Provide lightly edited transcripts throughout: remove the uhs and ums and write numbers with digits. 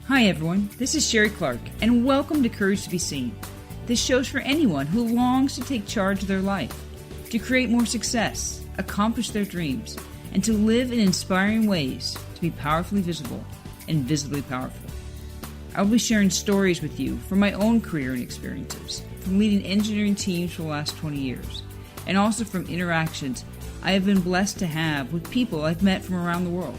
Hi everyone, this is Sherry Clark, and welcome to Courage to Be Seen. This show's for anyone who longs to take charge of their life, to create more success, accomplish their dreams, and to live in inspiring ways to be powerfully visible and visibly powerful. I'll be sharing stories with you from my own career and experiences, from leading engineering teams for the last 20 years, and also from interactions I have been blessed to have with people I've met from around the world.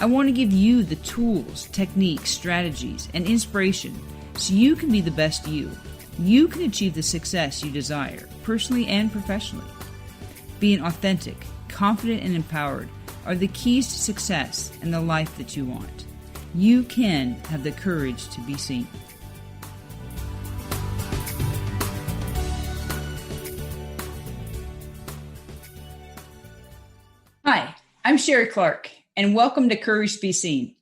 I want to give you the tools, techniques, strategies, and inspiration so you can be the best you. You can achieve the success you desire, personally and professionally. Being authentic, confident, and empowered are the keys to success and the life that you want. You can have the courage to be seen. Hi, I'm Sherry Clark, and welcome to Courage to Be Seen,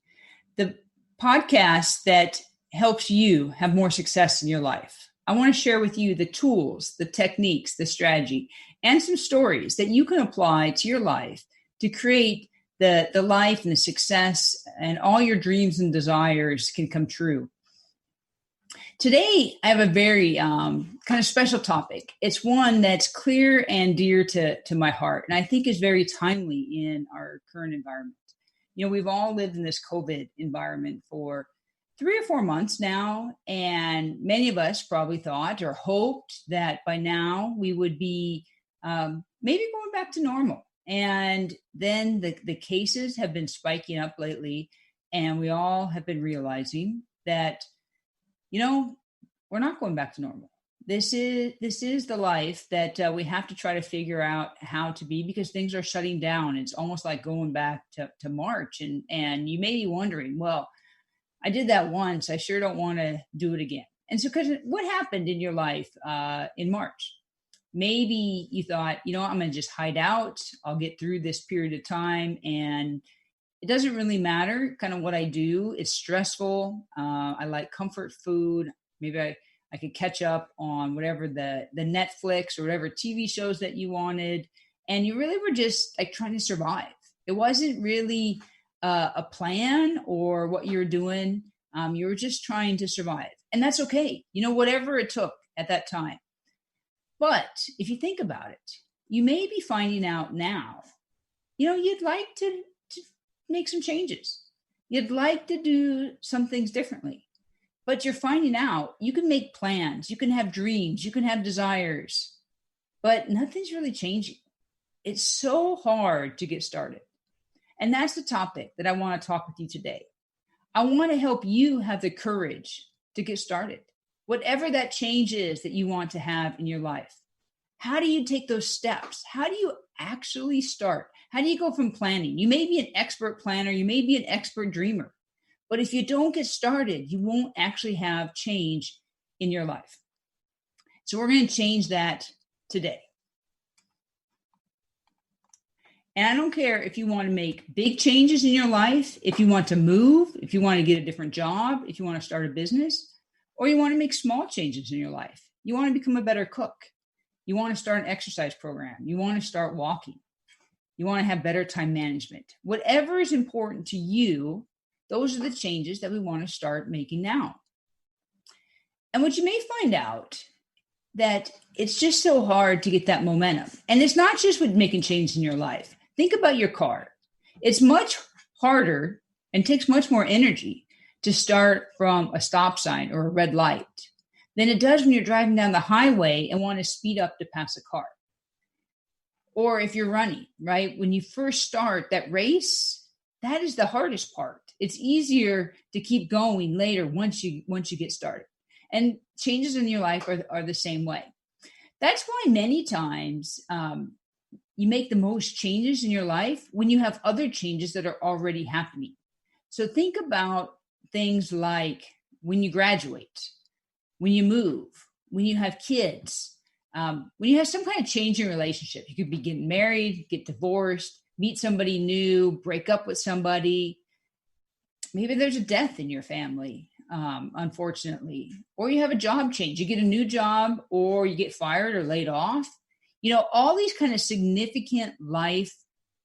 the podcast that helps you have more success in your life. I want to share with you the tools, the techniques, the strategy, and some stories that you can apply to your life to create the life and the success and all your dreams and desires can come true. Today, I have a very kind of special topic. It's one that's clear and dear to my heart, and I think is very timely in our current environment. You know, we've all lived in this COVID environment for 3 or 4 months now, and many of us probably thought or hoped that by now we would be maybe going back to normal. And then the cases have been spiking up lately, and we all have been realizing that, you know, we're not going back to normal. This is the life that we have to try to figure out how to be, because things are shutting down. It's almost like going back to March. And you may be wondering, well, I did that once. I sure don't want to do it again. And so, because what happened in your life in March? Maybe you thought, you know, I'm going to just hide out. I'll get through this period of time. And it doesn't really matter kind of what I do. It's stressful. I like comfort food. Maybe I could catch up on whatever the Netflix or whatever TV shows that you wanted. And you really were just like trying to survive. It wasn't really a plan or what you were doing. You were just trying to survive. And that's okay. You know, whatever it took at that time. But if you think about it, you may be finding out now, you know, you'd like to make some changes. You'd like to do some things differently. But you're finding out you can make plans, you can have dreams, you can have desires, but nothing's really changing. It's so hard to get started. And that's the topic that I want to talk with you today. I want to help you have the courage to get started. Whatever that change is that you want to have in your life. How do you take those steps? How do you actually start? How do you go from planning? You may be an expert planner, you may be an expert dreamer. But if you don't get started, you won't actually have change in your life. So we're going to change that today. And I don't care if you want to make big changes in your life, if you want to move, if you want to get a different job, if you want to start a business, or you want to make small changes in your life. You want to become a better cook. You want to start an exercise program. You want to start walking. You want to have better time management. Whatever is important to you, those are the changes that we want to start making now. And what you may find out that it's just so hard to get that momentum. And it's not just with making changes in your life. Think about your car. It's much harder and takes much more energy to start from a stop sign or a red light than it does when you're driving down the highway and want to speed up to pass a car. Or if you're running, right? When you first start that race, that is the hardest part. It's easier to keep going later once you get started. And changes in your life are the same way. That's why many times you make the most changes in your life when you have other changes that are already happening. So think about things like when you graduate, when you move, when you have kids, when you have some kind of change in relationship. You could be getting married, get divorced, meet somebody new, break up with somebody. Maybe there's a death in your family, unfortunately, or you have a job change. You get a new job, or you get fired or laid off. You know, all these kind of significant life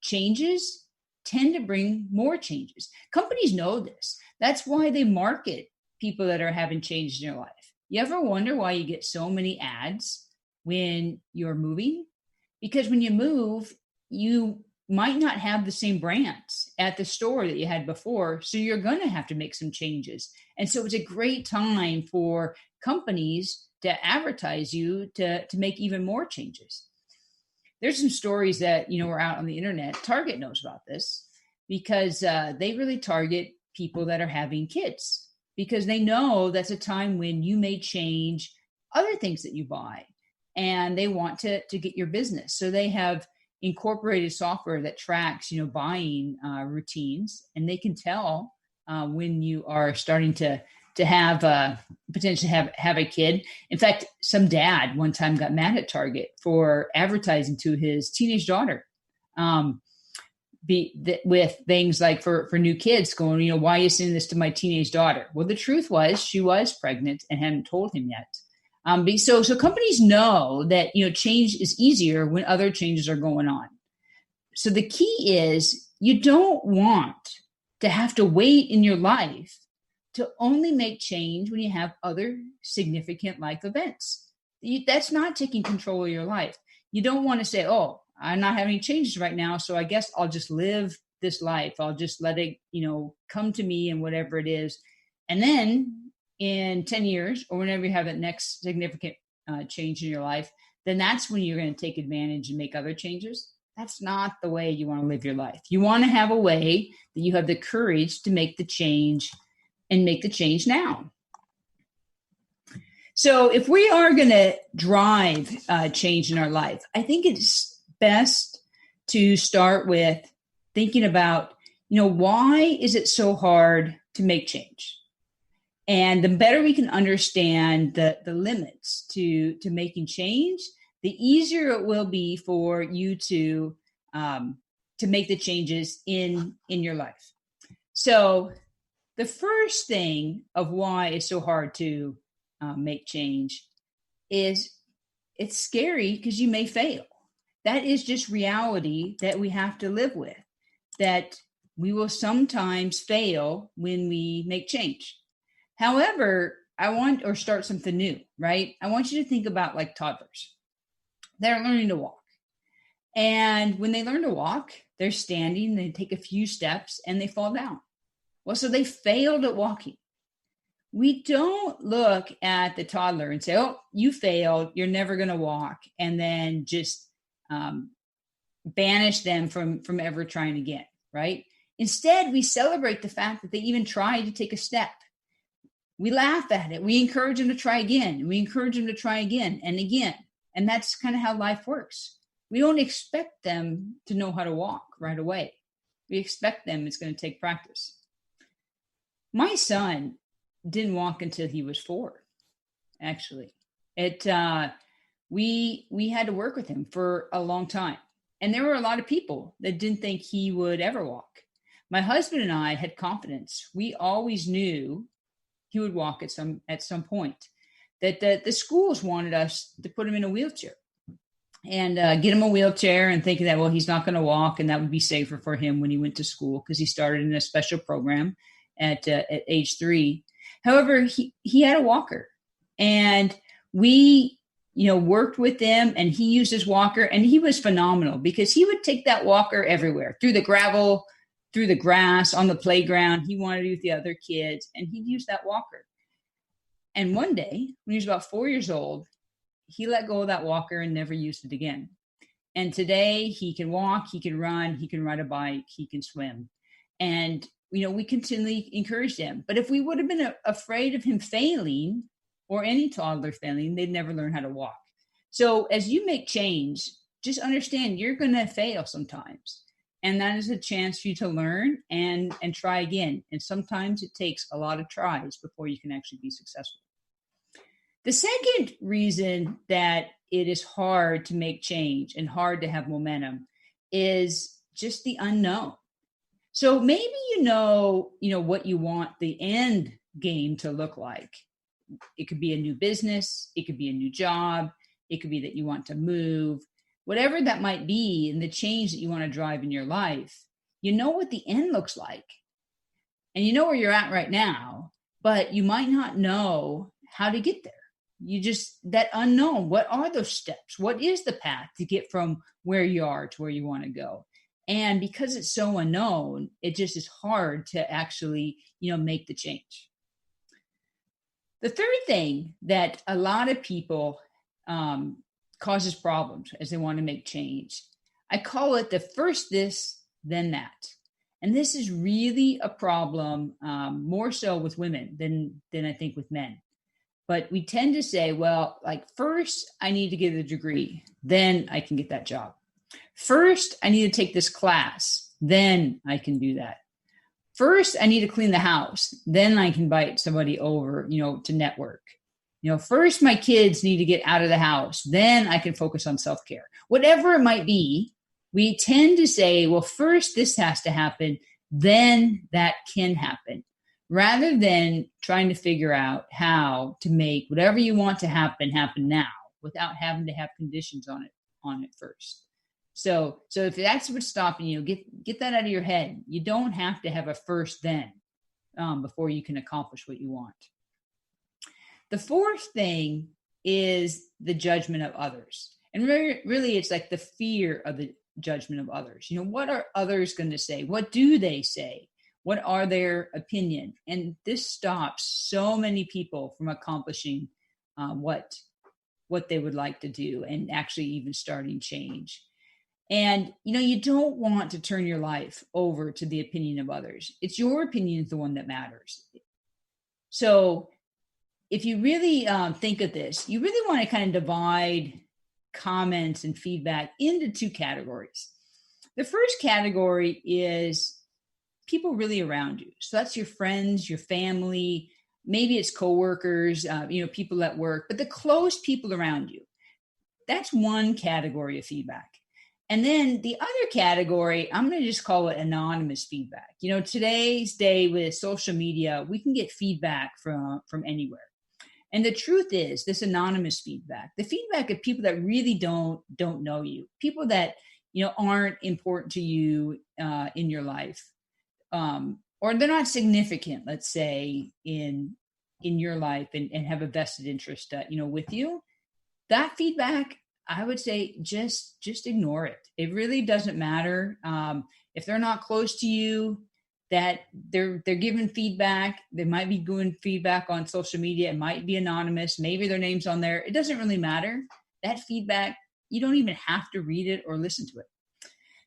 changes tend to bring more changes. Companies know this. That's why they market people that are having changes in their life. You ever wonder why you get so many ads when you're moving? Because when you move, you might not have the same brands at the store that you had before. So you're going to have to make some changes. And so it's a great time for companies to advertise you to make even more changes. There's some stories that, were out on the internet. Target knows about this because they really target people that are having kids, because they know that's a time when you may change other things that you buy and they want to get your business. So they have incorporated software that tracks, buying routines, and they can tell when you are starting to have potentially have a kid. In fact, some dad one time got mad at Target for advertising to his teenage daughter with things like for new kids going, why are you sending this to my teenage daughter? Well, the truth was she was pregnant and hadn't told him yet. So companies know that, change is easier when other changes are going on. So the key is you don't want to have to wait in your life to only make change when you have other significant life events. That's not taking control of your life. You don't want to say, oh, I'm not having any changes right now, so I guess I'll just live this life. I'll just let it, come to me and whatever it is. And then in 10 years or whenever you have that next significant change in your life, then that's when you're going to take advantage and make other changes. That's not the way you want to live your life. You want to have a way that you have the courage to make the change and make the change now. So if we are going to drive change in our life, I think it's best to start with thinking about, why is it so hard to make change? And the better we can understand the limits to making change, the easier it will be for you to make the changes in your life. So the first thing of why it's so hard to make change is it's scary because you may fail. That is just reality that we have to live with, that we will sometimes fail when we make change. However, start something new, right? I want you to think about like toddlers. They're learning to walk. And when they learn to walk, they're standing, they take a few steps and they fall down. Well, so they failed at walking. We don't look at the toddler and say, oh, you failed, you're never going to walk, and then just banish them from ever trying again, right? Instead, we celebrate the fact that they even tried to take a step. We laugh at it. We encourage them to try again. We encourage them to try again and again. And that's kind of how life works. We don't expect them to know how to walk right away. We expect them, it's going to take practice. My son didn't walk until he was 4, actually. We had to work with him for a long time. And there were a lot of people that didn't think he would ever walk. My husband and I had confidence. We always knew he would walk at some point. That the schools wanted us to put him in a wheelchair and get him a wheelchair, and thinking that, well, he's not going to walk and that would be safer for him when he went to school because he started in a special program at age 3. However, he had a walker, and we worked with him, and he used his walker, and he was phenomenal because he would take that walker everywhere, through the gravel, through the grass, on the playground. He wanted to be with the other kids, and he'd use that walker. And one day, when he was about 4 years old, he let go of that walker and never used it again. And today he can walk, he can run, he can ride a bike, he can swim. And, we continually encouraged him. But if we would have been afraid of him failing, or any toddler failing, they'd never learn how to walk. So as you make change, just understand you're going to fail sometimes. And that is a chance for you to learn and try again. And sometimes it takes a lot of tries before you can actually be successful. The second reason that it is hard to make change and hard to have momentum is just the unknown. So maybe what you want the end game to look like. It could be a new business. It could be a new job. It could be that you want to move. Whatever that might be, and the change that you want to drive in your life, you know what the end looks like, and you know where you're at right now, but you might not know how to get there. You just, that unknown, what are those steps? What is the path to get from where you are to where you want to go? And because it's so unknown, it just is hard to actually, make the change. The third thing that a lot of people causes problems as they want to make change, I call it the first this, then that. And this is really a problem, more so with women than I think with men. But we tend to say, well, like, first I need to get a degree, then I can get that job. First, I need to take this class, then I can do that. First, I need to clean the house, then I can invite somebody over, to network. First my kids need to get out of the house, then I can focus on self-care. Whatever it might be, we tend to say, well, first this has to happen, then that can happen, rather than trying to figure out how to make whatever you want to happen now without having to have conditions on it first. So if that's what's stopping you, get that out of your head. You don't have to have a first then before you can accomplish what you want. The fourth thing is the judgment of others. And really it's like the fear of the judgment of others. What are others going to say? What do they say? What are their opinion? And this stops so many people from accomplishing what they would like to do and actually even starting change. And, you don't want to turn your life over to the opinion of others. It's your opinion is the one that matters. So if you really think of this, you really want to kind of divide comments and feedback into two categories. The first category is people really around you. So that's your friends, your family, maybe it's coworkers, people at work, but the close people around you. That's one category of feedback. And then the other category, I'm going to just call it anonymous feedback. Today's day with social media, we can get feedback from anywhere. And the truth is, this anonymous feedback, the feedback of people that really don't know you, people that, aren't important to you in your life, or they're not significant, let's say, in your life and have a vested interest, with you. That feedback, I would say, just ignore it. It really doesn't matter. If they're not close to you, that they're giving feedback. They might be doing feedback on social media. It might be anonymous. Maybe their name's on there. It doesn't really matter. That feedback, you don't even have to read it or listen to it.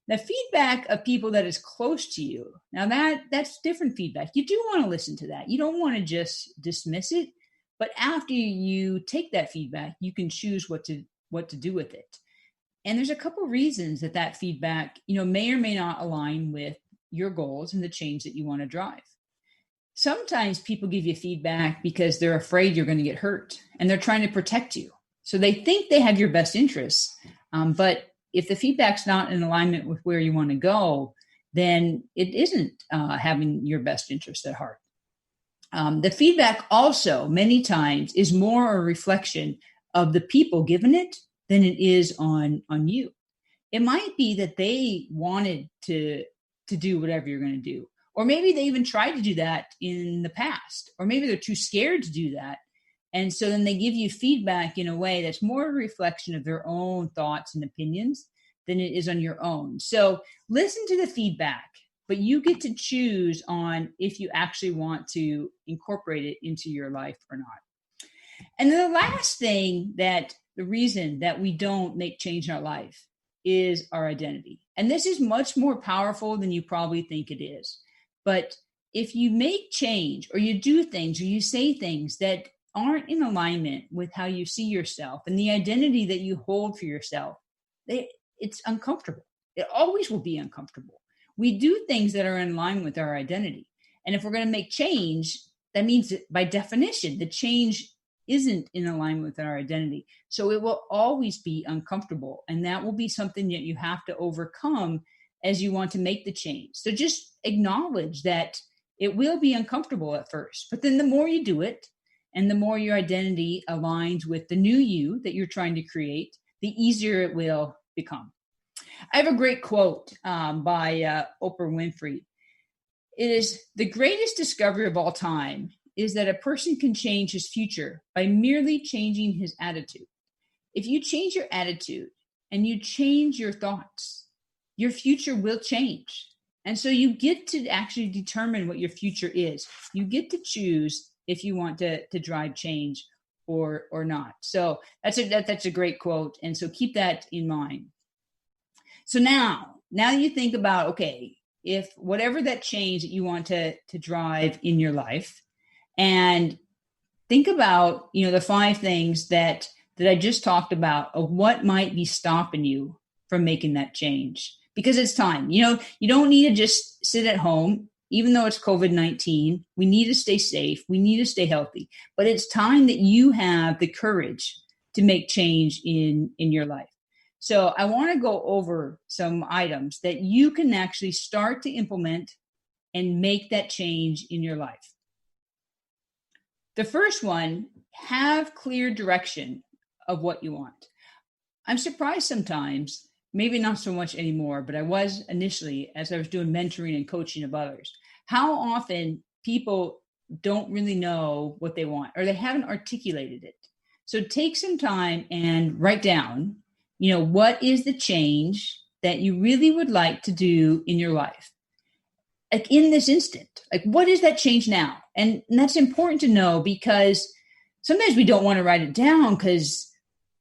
The feedback of people that is close to you, now that's different feedback. You do want to listen to that. You don't want to just dismiss it. But after you take that feedback, you can choose what to do with it. And there's a couple reasons that feedback, may or may not align with your goals and the change that you want to drive. Sometimes people give you feedback because they're afraid you're going to get hurt and they're trying to protect you. So they think they have your best interests. But if the feedback's not in alignment with where you want to go, then it isn't having your best interest at heart. The feedback also many times is more a reflection of the people given it than it is on you. It might be that they wanted to do whatever you're going to do. Or maybe they even tried to do that in the past. Or maybe they're too scared to do that. And so then they give you feedback in a way that's more a reflection of their own thoughts and opinions than it is on your own. So listen to the feedback, but you get to choose on if you actually want to incorporate it into your life or not. And then the last thing, that the reason that we don't make change in our life, is our identity. And this is much more powerful than you probably think it is. But if you make change, or you do things, or you say things that aren't in alignment with how you see yourself and the identity that you hold for yourself, it's uncomfortable. It always will be uncomfortable. We do things that are in line with our identity. And if we're going to make change, that means that by definition, the change isn't in alignment with our identity. So it will always be uncomfortable. And that will be something that you have to overcome as you want to make the change. So just acknowledge that it will be uncomfortable at first, but then the more you do it and the more your identity aligns with the new you that you're trying to create, the easier it will become. I have a great quote by Oprah Winfrey. It is the greatest discovery of all time is that a person can change his future by merely changing his attitude. If you change your attitude and you change your thoughts, your future will change. And so you get to actually determine what your future is. You get to choose if you want to drive change or not. So that's a great quote. And so keep that in mind. So now you think about, okay, if whatever that change that you want to drive in your life, and think about, the 5 things that I just talked about of what might be stopping you from making that change, because it's time. You don't need to just sit at home, even though it's COVID-19. We need to stay safe. We need to stay healthy, but it's time that you have the courage to make change in your life. So I want to go over some items that you can actually start to implement and make that change in your life. The first one, have clear direction of what you want. I'm surprised sometimes, maybe not so much anymore, but I was initially as I was doing mentoring and coaching of others, how often people don't really know what they want or they haven't articulated it. So take some time and write down, what is the change that you really would like to do in your life? Like in this instant, like what is that change now? And that's important to know because sometimes we don't want to write it down because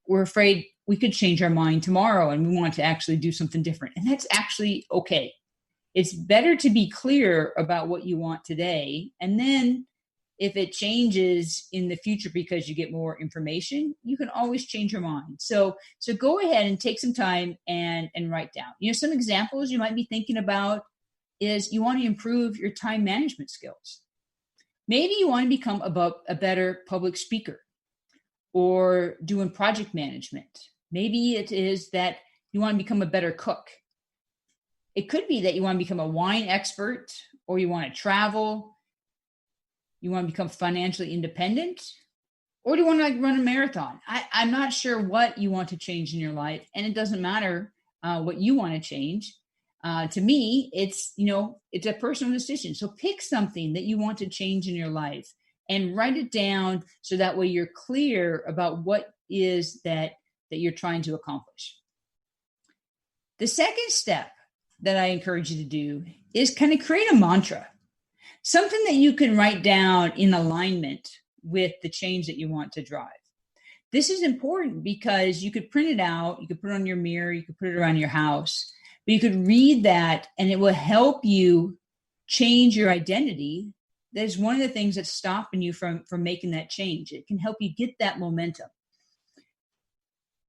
we're afraid we could change our mind tomorrow and we want to actually do something different. And that's actually okay. It's better to be clear about what you want today. And then if it changes in the future because you get more information, you can always change your mind. So go ahead and take some time and write down. Some examples you might be thinking about is you want to improve your time management skills. Maybe you want to become a better public speaker or doing project management. Maybe it is that you want to become a better cook. It could be that you want to become a wine expert, or you want to travel. You want to become financially independent, or do you want to run a marathon? I'm not sure what you want to change in your life, and it doesn't matter what you want to change. To me, it's a personal decision. So pick something that you want to change in your life and write it down so that way you're clear about what is that you're trying to accomplish. The second step that I encourage you to do is kind of create a mantra, something that you can write down in alignment with the change that you want to drive. This is important because you could print it out, you could put it on your mirror, you could put it around your house, but you could read that and it will help you change your identity. That is one of the things that's stopping you from making that change. It can help you get that momentum.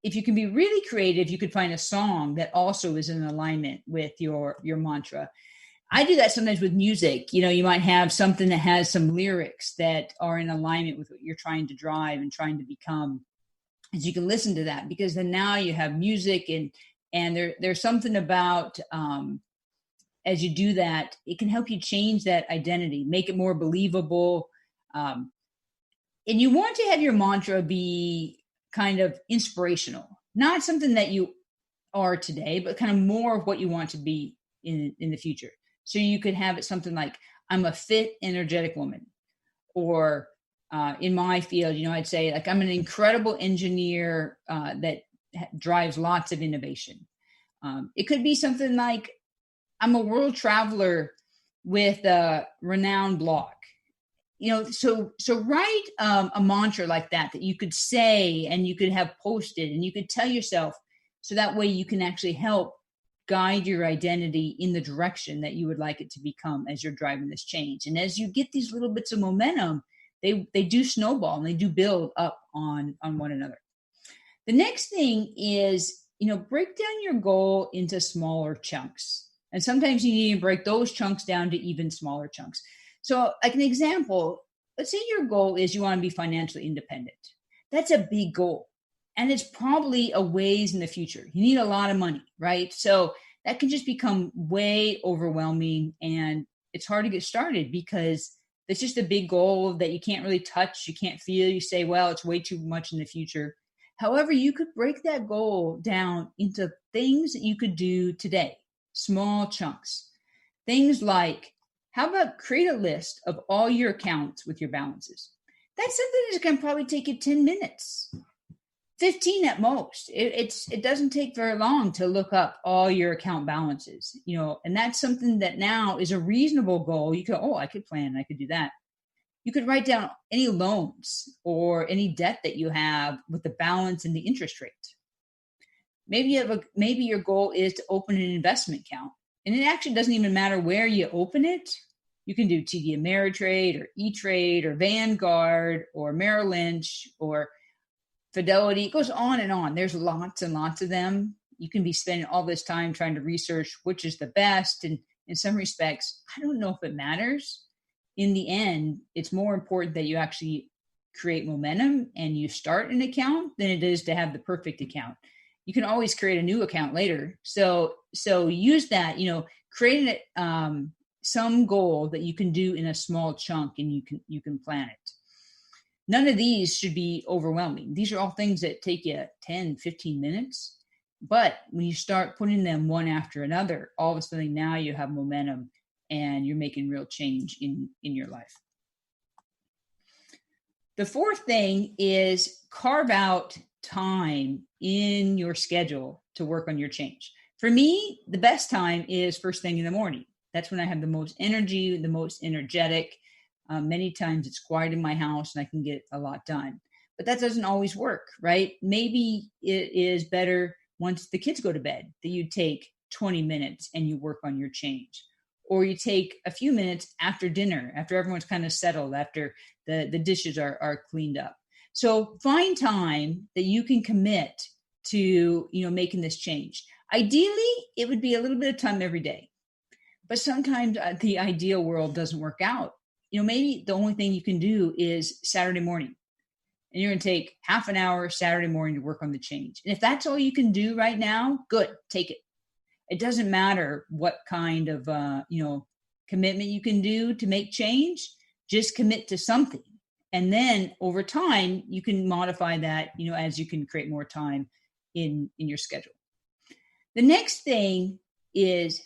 If you can be really creative, you could find a song that also is in alignment with your mantra. I do that sometimes with music. You might have something that has some lyrics that are in alignment with what you're trying to drive and trying to become. As you can listen to that, because then now you have music and there's something about as you do that, it can help you change that identity, make it more believable. And you want to have your mantra be kind of inspirational, not something that you are today, but kind of more of what you want to be in the future. So you could have it something like, I'm a fit, energetic woman. Or in my field, I'd say like, I'm an incredible engineer that drives lots of innovation. It could be something like, I'm a world traveler with a renowned blog. So write a mantra like that you could say and you could have posted and you could tell yourself, so that way you can actually help guide your identity in the direction that you would like it to become as you're driving this change. And as you get these little bits of momentum, they do snowball and they do build up on one another. The next thing is, break down your goal into smaller chunks. And sometimes you need to break those chunks down to even smaller chunks. So like an example, let's say your goal is you want to be financially independent. That's a big goal. And it's probably a ways in the future. You need a lot of money, right? So that can just become way overwhelming and it's hard to get started because it's just a big goal that you can't really touch. You can't feel. You say, well, it's way too much in the future. However, you could break that goal down into things that you could do today, small chunks. Things like, how about create a list of all your accounts with your balances? That's something that's going to probably take you 10 minutes, 15 at most. It doesn't take very long to look up all your account balances, and that's something that now is a reasonable goal. You go, I could plan, I could do that. You could write down any loans or any debt that you have with the balance and the interest rate. Maybe your goal is to open an investment account, and it actually doesn't even matter where you open it. You can do TD Ameritrade or E-Trade or Vanguard or Merrill Lynch or Fidelity. It goes on and on. There's lots and lots of them. You can be spending all this time trying to research which is the best. And in some respects, I don't know if it matters. In the end, it's more important that you actually create momentum and you start an account than it is to have the perfect account. You can always create a new account later. So use that, create some goal that you can do in a small chunk, and you can plan it. None of these should be overwhelming. These are all things that take you 10, 15 minutes. But when you start putting them one after another, all of a sudden now you have momentum and you're making real change in your life. The fourth thing is carve out time in your schedule to work on your change. For me, the best time is first thing in the morning. That's when I have the most energy, the most energetic. Many times it's quiet in my house and I can get a lot done. But that doesn't always work, right? Maybe it is better once the kids go to bed that you take 20 minutes and you work on your change. Or you take a few minutes after dinner, after everyone's kind of settled, after the dishes are cleaned up. So find time that you can commit to, making this change. Ideally, it would be a little bit of time every day. But sometimes the ideal world doesn't work out. Maybe the only thing you can do is Saturday morning. And you're going to take half an hour Saturday morning to work on the change. And if that's all you can do right now, good, take it. It doesn't matter what kind of, commitment you can do to make change. Just commit to something. And then over time, you can modify that, as you can create more time in your schedule. The next thing is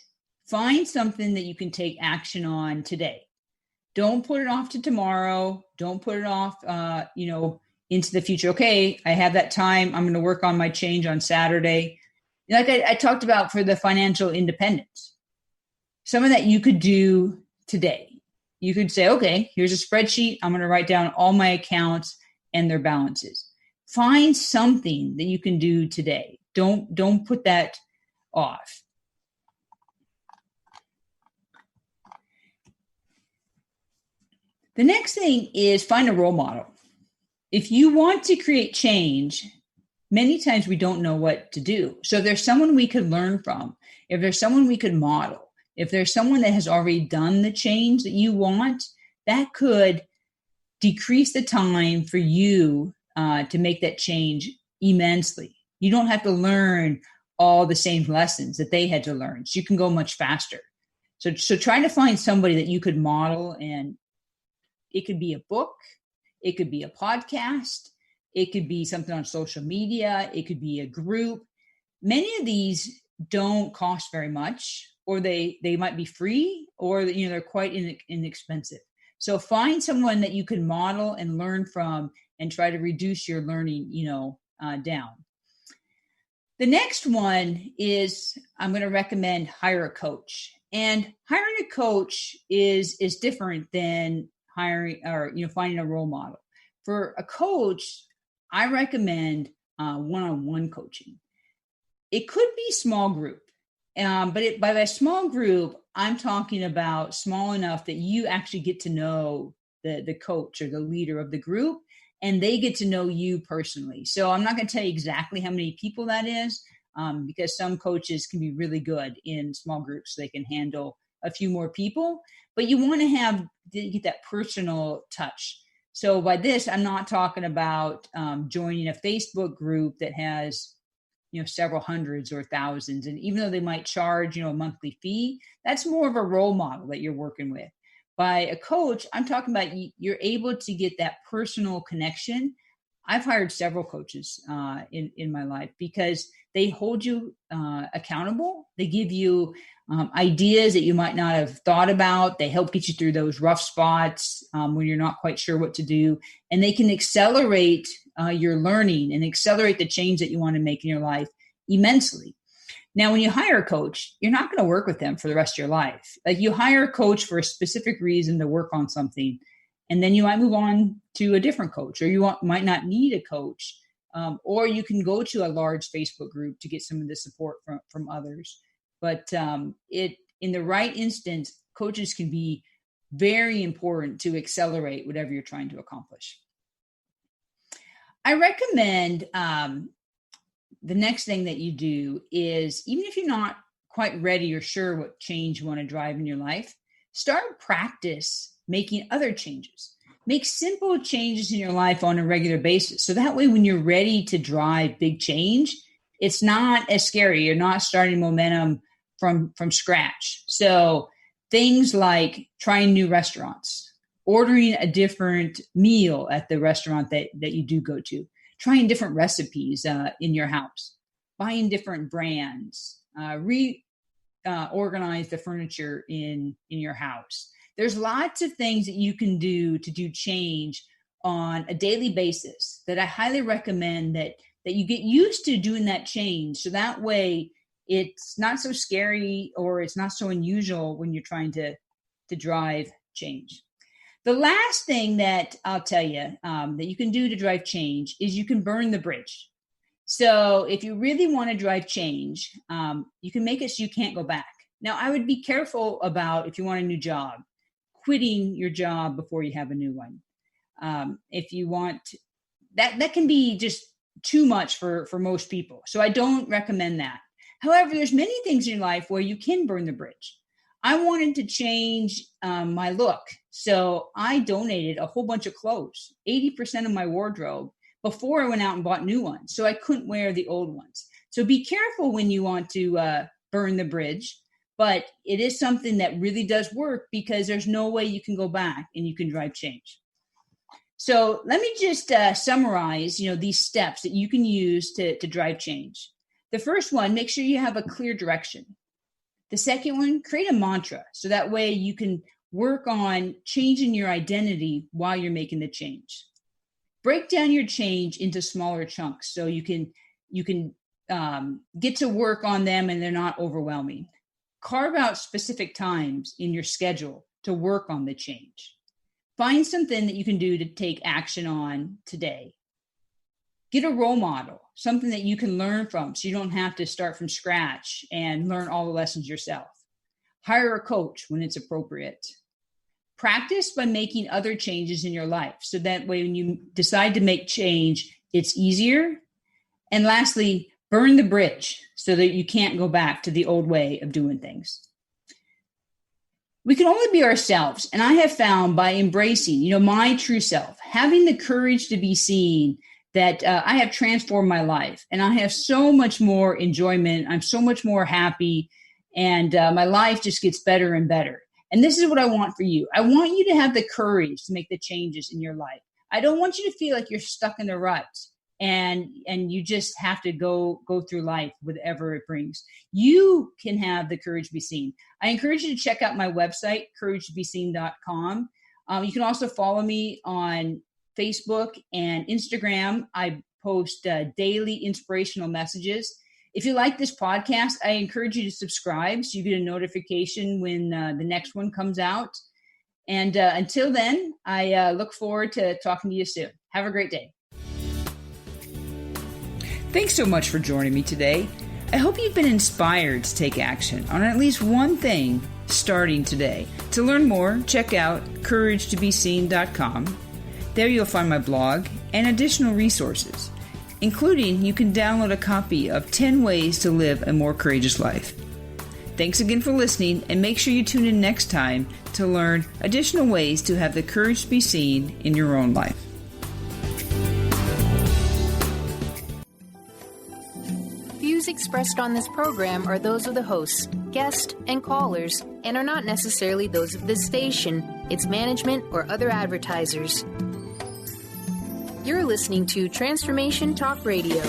find something that you can take action on today. Don't put it off to tomorrow. Don't put it off, into the future. Okay, I have that time. I'm going to work on my change on Saturday. Like I talked about for the financial independence, some of that you could do today. You could say, okay, here's a spreadsheet. I'm going to write down all my accounts and their balances. Find something that you can do today. Don't put that off. The next thing is find a role model. If you want to create change, many times we don't know what to do. So if there's someone we could learn from, if there's someone we could model, if there's someone that has already done the change that you want, that could decrease the time for you to make that change immensely. You don't have to learn all the same lessons that they had to learn. So you can go much faster. So try to find somebody that you could model, and it could be a book, it could be a podcast, it could be something on social media, it could be a group. Many of these don't cost very much, or they might be free, or they're quite inexpensive. So find someone that you can model and learn from and try to reduce your learning, down. The next one is I'm going to recommend hire a coach. And hiring a coach is different than hiring or finding a role model. For a coach, I recommend one-on-one coaching. It could be small group, but by that small group, I'm talking about small enough that you actually get to know the coach or the leader of the group, and they get to know you personally. So I'm not going to tell you exactly how many people that is, because some coaches can be really good in small groups. So they can handle a few more people, but you want to get that personal touch. So by this, I'm not talking about joining a Facebook group that has, several hundreds or thousands. And even though they might charge, a monthly fee, that's more of a role model that you're working with. By a coach, I'm talking about you're able to get that personal connection. I've hired several coaches in my life because they hold you accountable. They give you ideas that you might not have thought about. They help get you through those rough spots when you're not quite sure what to do. And they can accelerate your learning and accelerate the change that you want to make in your life immensely. Now, when you hire a coach, you're not going to work with them for the rest of your life. Like, you hire a coach for a specific reason to work on something, and then you might move on to a different coach, or you might not need a coach, or you can go to a large Facebook group to get some of the support from others. But in the right instance, coaches can be very important to accelerate whatever you're trying to accomplish. I recommend the next thing that you do is, even if you're not quite ready or sure what change you want to drive in your life, start practice making other changes. Make simple changes in your life on a regular basis. So that way, when you're ready to drive big change, it's not as scary. You're not starting momentum from scratch. So things like trying new restaurants, ordering a different meal at the restaurant that you do go to, trying different recipes in your house, buying different brands, organize the furniture in your house. There's lots of things that you can do to do change on a daily basis that I highly recommend that you get used to doing that change. So that way it's not so scary, or it's not so unusual when you're trying to drive change. The last thing that I'll tell you that you can do to drive change is you can burn the bridge. So if you really want to drive change, you can make it so you can't go back. Now, I would be careful about, if you want a new job, quitting your job before you have a new one. If you want, that can be just too much for most people. So I don't recommend that. However, there's many things in your life where you can burn the bridge. I wanted to change my look. So I donated a whole bunch of clothes, 80% of my wardrobe, before I went out and bought new ones. So I couldn't wear the old ones. So be careful when you want to burn the bridge. But it is something that really does work, because there's no way you can go back and you can drive change. So let me just summarize, these steps that you can use to drive change. The first one, make sure you have a clear direction. The second one, create a mantra. So that way you can work on changing your identity while you're making the change. Break down your change into smaller chunks so you can get to work on them and they're not overwhelming. Carve out specific times in your schedule to work on the change. Find something that you can do to take action on today. Get a role model, something that you can learn from so you don't have to start from scratch and learn all the lessons yourself. Hire a coach when it's appropriate. Practice by making other changes in your life, so that way when you decide to make change, it's easier. And lastly, burn the bridge so that you can't go back to the old way of doing things. We can only be ourselves. And I have found by embracing, my true self, having the courage to be seen, that I have transformed my life, and I have so much more enjoyment. I'm so much more happy, and my life just gets better and better. And this is what I want for you. I want you to have the courage to make the changes in your life. I don't want you to feel like you're stuck in the rut and you just have to go through life, whatever it brings. You can have the courage to be seen. I encourage you to check out my website, couragetobeseen.com. You can also follow me on Facebook and Instagram. I post daily inspirational messages. If you like this podcast, I encourage you to subscribe so you get a notification when the next one comes out. And until then, I look forward to talking to you soon. Have a great day. Thanks so much for joining me today. I hope you've been inspired to take action on at least one thing starting today. To learn more, check out couragetobeseen.com. There you'll find my blog and additional resources, including you can download a copy of 10 Ways to Live a More Courageous Life. Thanks again for listening, and make sure you tune in next time to learn additional ways to have the courage to be seen in your own life. Views expressed on this program are those of the hosts, guests, and callers, and are not necessarily those of this station, its management, or other advertisers. You're listening to Transformation Talk Radio.